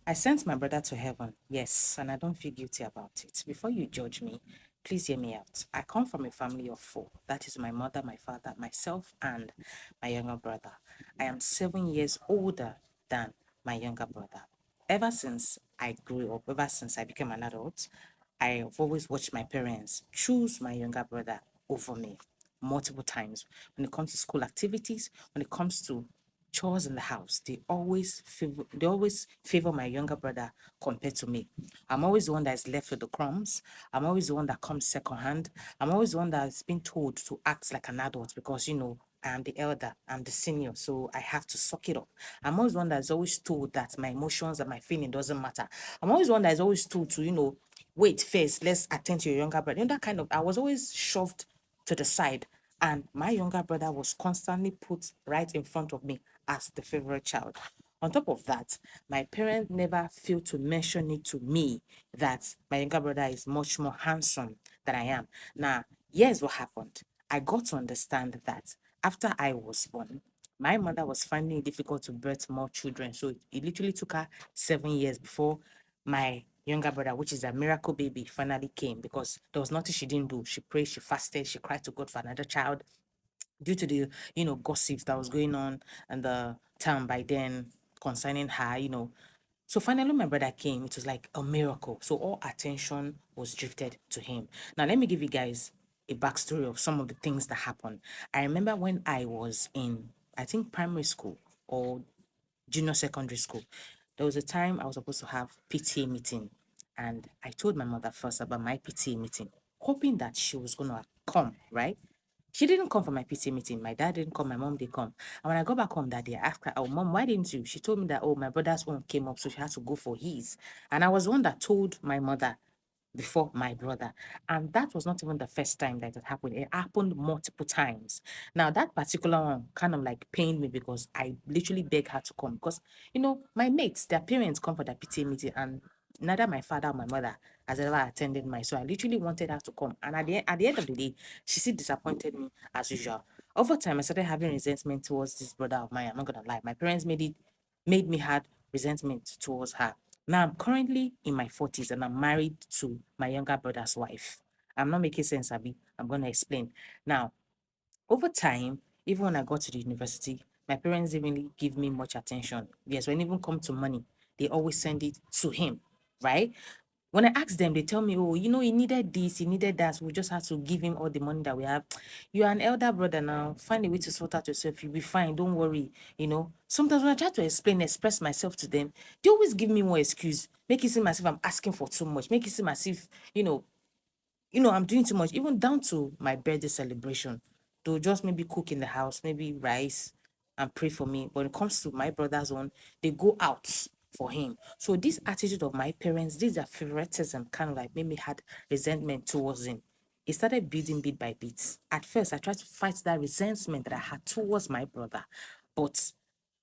I sent my brother to heaven, yes, and I don't feel guilty about it. Before you judge me, please hear me out. I come from a family of four. That is my mother, my father, myself, and my younger brother. I am 7 years older than my younger brother. Ever since I grew up, ever since I became an adult, I've always watched my parents choose my younger brother over me multiple times. When it comes to school activities, when it comes to chores in the house, they always favor my younger brother compared to me. I'm always the one that is left with the crumbs. I'm always the one that comes second hand. I'm always the one that's been told to act like an adult because I am the elder, I'm the senior, so I have to suck it up. I'm always the one that's always told that my emotions and my feeling doesn't matter. I'm always the one that is always told to, wait first, let's attend to your younger brother. That kind of, I was always shoved to the side. And my younger brother was constantly put right in front of me as the favorite child. On top of that, my parents never failed to mention it to me that my younger brother is much more handsome than I am. Now, here's what happened. I got to understand that after I was born, my mother was finding it difficult to birth more children. So it literally took her 7 years before my younger brother, which is a miracle baby, finally came because there was nothing she didn't do. She prayed, she fasted, she cried to God for another child due to the gossips that was going on in the town by then concerning her. So finally my brother came. It was like a miracle, so all attention was drifted to him. Now let me give you guys a backstory of some of the things that happened. I remember when I was in, I think, primary school or junior secondary school, there was a time I was supposed to have PTA meeting, and I told my mother first about my PTA meeting, hoping that she was gonna come, right? She didn't come for my PTA meeting. My dad didn't come. My mom didn't come. And when I got back home that day, I asked her, "Oh, mom, why didn't you?" She told me that, "Oh, my brother's own came up, so she had to go for his." And I was the one that told my mother before my brother. And that was not even the first time that it happened. It happened multiple times. Now, that particular one kind of like pained me because I literally begged her to come. Because, my mates, their parents come for the PTA meeting, and neither my father or my mother has ever attended mine. So I literally wanted her to come. And at the end of the day, she still disappointed me as usual. Over time, I started having resentment towards this brother of mine. I'm not gonna lie. My parents made me had resentment towards her. Now I'm currently in my 40s and I'm married to my younger brother's wife. I'm not making sense, Abby. I'm gonna explain. Now, over time, even when I got to the university, my parents didn't really give me much attention. Yes, when it even come to money, they always send it to him, right? When I ask them, they tell me, "Oh, he needed this, he needed that. So we just have to give him all the money that we have." You're an elder brother now. Find a way to sort out yourself. You'll be fine. Don't worry. Sometimes when I try to express myself to them, they always give me more excuse. Make it seem as if I'm asking for too much. Make it seem as if, I'm doing too much, even down to my birthday celebration. They'll just maybe cook in the house, maybe rice, and pray for me. But when it comes to my brother's one, they go out for him. So this attitude of my parents, this their favoritism kind of like made me had resentment towards him. It started building bit by bit. At first, I tried to fight that resentment that I had towards my brother, but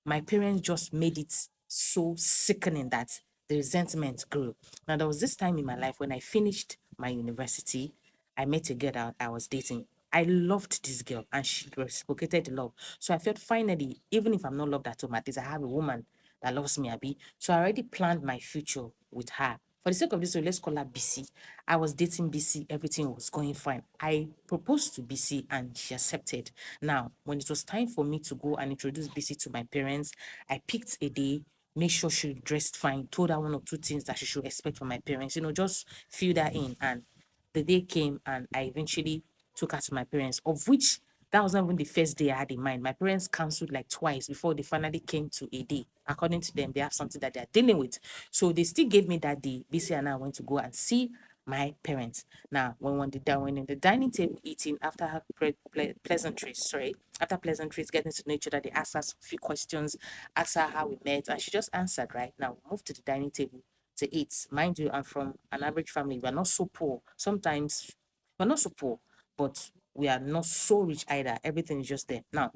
my parents just made it so sickening that the resentment grew. Now, there was this time in my life when I finished my university, I met a girl that I was dating. I loved this girl and she reciprocated the love. So I felt finally, even if I'm not loved at home, at least I have a woman that loves me, Abby. So I already planned my future with her. For the sake of this, so let's call her BC. I was dating BC, everything was going fine. I proposed to BC and she accepted. Now, when it was time for me to go and introduce BC to my parents, I picked a day, made sure she dressed fine, told her one or two things that she should expect from my parents, just fill that in. And the day came and I eventually took her to my parents, of which that was not even the first day I had in mind. My parents cancelled like twice before they finally came to a day. According to them, they have something that they're dealing with. So they still gave me that day. BC and I went to go and see my parents. Now, when in the dining table eating, after pleasantries, after pleasantries, getting to know each other, they asked us a few questions, asked her how we met, and she just answered. Right now, we moved to the dining table to eat. Mind you, I'm from an average family. We're not so poor. Sometimes we're not so poor, but we are not so rich either. Everything is just there. Now,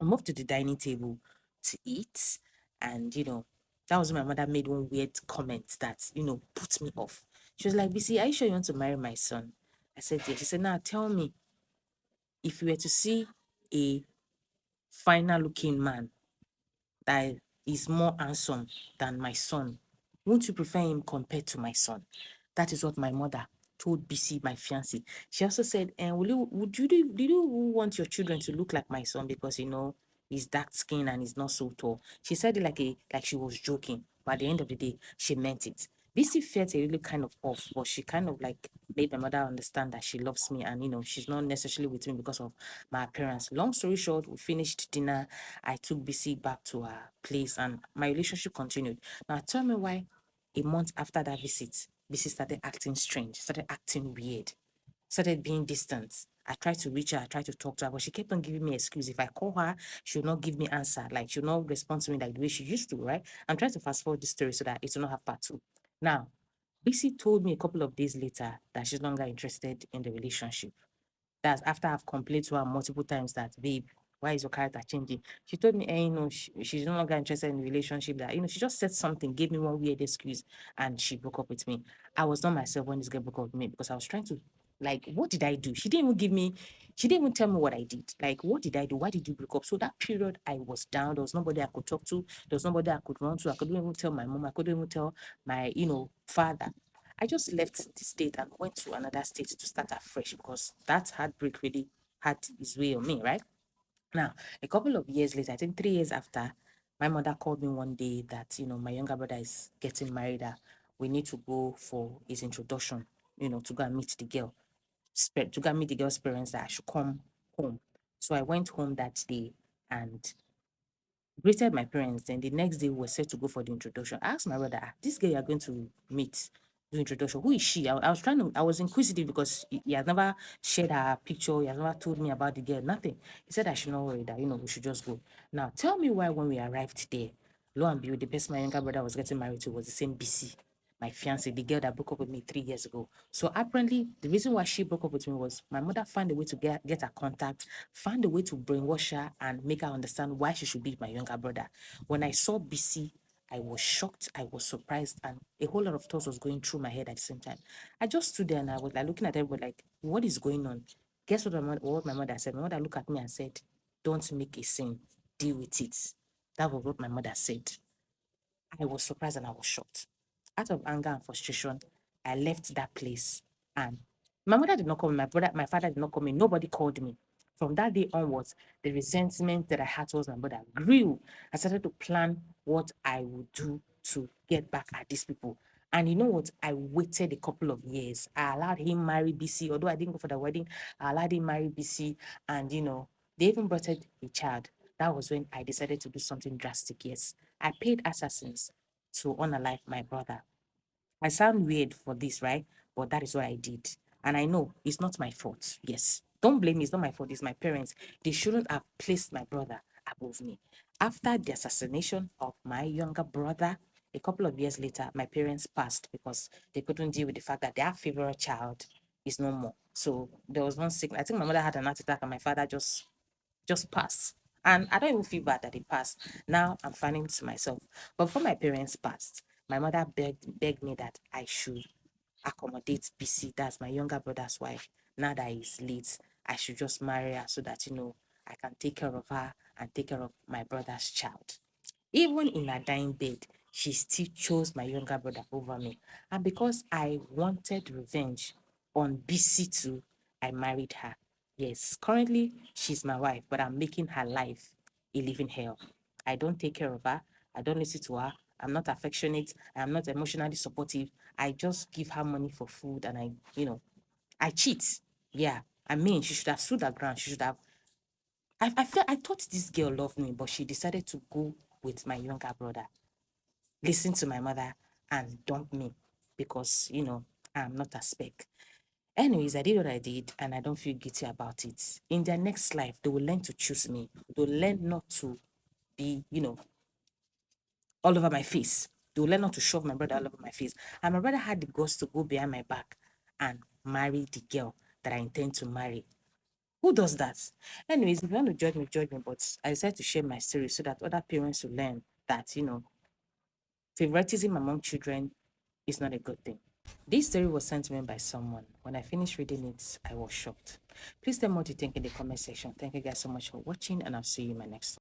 I moved to the dining table to eat, and that was when my mother made one weird comment that put me off. She was like, "BC, are you sure you want to marry my son?" I said, "Yes." She said, "Now tell me, if you were to see a finer looking man that is more handsome than my son, Won't you prefer him compared to my son? That is what my mother told BC, my fiancé. She also said, and did you want your children to look like my son because he's dark skinned and he's not so tall? She said it like she was joking, but at the end of the day, she meant it. BC felt a really kind of off, but she kind of like made my mother understand that she loves me and she's not necessarily with me because of my appearance. Long story short, we finished dinner. I took BC back to her place and my relationship continued. Now tell me why a month after that visit, BC started acting strange, started acting weird, started being distant. I tried to reach her, I tried to talk to her, but she kept on giving me excuse. If I call her, she would not give me answer. Like she would not respond to me like the way she used to, right? I'm trying to fast forward this story so that it will not have part two. Now, BC told me a couple of days later that she's no longer interested in the relationship. That's after I've complained to her multiple times that, babe, why is your character changing? She told me, she's no longer interested in the relationship. That, she just said something, gave me one weird excuse, and she broke up with me. I was not myself when this girl broke up with me because I was trying to, like, what did I do? She didn't even tell me what I did. Like, what did I do? Why did you break up? So that period, I was down. There was nobody I could talk to. There was nobody I could run to. I couldn't even tell my mom. I couldn't even tell my, father. I just left the state and went to another state to start afresh because that heartbreak really had its way on me, right? Now, a couple of years later, I think 3 years after, my mother called me one day that, my younger brother is getting married. We need to go for his introduction, to go and meet the girl, to go and meet the girl's parents that I should come home. So I went home that day and greeted my parents. Then the next day we were set to go for the introduction. I asked my brother, this girl you're going to meet, do introduction, who is she? I was inquisitive because he has never shared her picture. He has never told me about the girl, nothing. He said I should not worry that, we should just go. Now, tell me why when we arrived there, lo and behold, the person my younger brother was getting married to was the same BC, my fiance, the girl that broke up with me 3 years ago. So apparently, the reason why she broke up with me was my mother found a way to get her contact, found a way to brainwash her and make her understand why she should be my younger brother. When I saw BC, I was shocked, I was surprised, and a whole lot of thoughts was going through my head at the same time. I just stood there and I was like looking at everybody like, what is going on? Guess what my mother said? My mother looked at me and said, don't make a scene, deal with it. That was what my mother said. I was surprised and I was shocked. Out of anger and frustration, I left that place. And my mother did not call me, my father did not call me, nobody called me. From that day onwards, the resentment that I had towards my brother grew. I started to plan what I would do to get back at these people. And you know what? I waited a couple of years. I allowed him marry BC, although I didn't go for the wedding. I allowed him marry BC, and they even brought a child. That was when I decided to do something drastic. Yes, I paid assassins to unalive my brother. I sound weird for this, right? But that is what I did. And I know it's not my fault. Yes. Don't blame me. It's not my fault. It's my parents. They shouldn't have placed my brother above me. After the assassination of my younger brother, a couple of years later, my parents passed because they couldn't deal with the fact that their favorite child is no more. So there was one sickness. I think my mother had an heart attack and my father just passed. And I don't even feel bad that he passed. Now I'm finding to myself. But before my parents passed, my mother begged me that I should accommodate BC. That's my younger brother's wife. Now that he's late, I should just marry her so that I can take care of her and take care of my brother's child. Even in her dying bed, she still chose my younger brother over me. And because I wanted revenge on BC2, I married her. Yes, currently she's my wife, but I'm making her life a living hell. I don't take care of her. I don't listen to her. I'm not affectionate. I'm not emotionally supportive. I just give her money for food and I cheat. Yeah. I mean, she should have stood her ground. She should have I thought this girl loved me, but she decided to go with my younger brother, listen to my mother, and dump me because, I'm not a spec. Anyways, I did what I did, and I don't feel guilty about it. In their next life, they will learn to choose me. They'll learn not to be, all over my face. They will learn not to shove my brother all over my face. And my brother had the guts to go behind my back and marry the girl that I intend to marry. Who does that? Anyways, if you want to judge me, but I decided to share my story so that other parents will learn that, favoritism among children is not a good thing. This story was sent to me by someone. When I finished reading it, I was shocked. Please tell me what you think in the comment section. Thank you guys so much for watching, and I'll see you in my next one.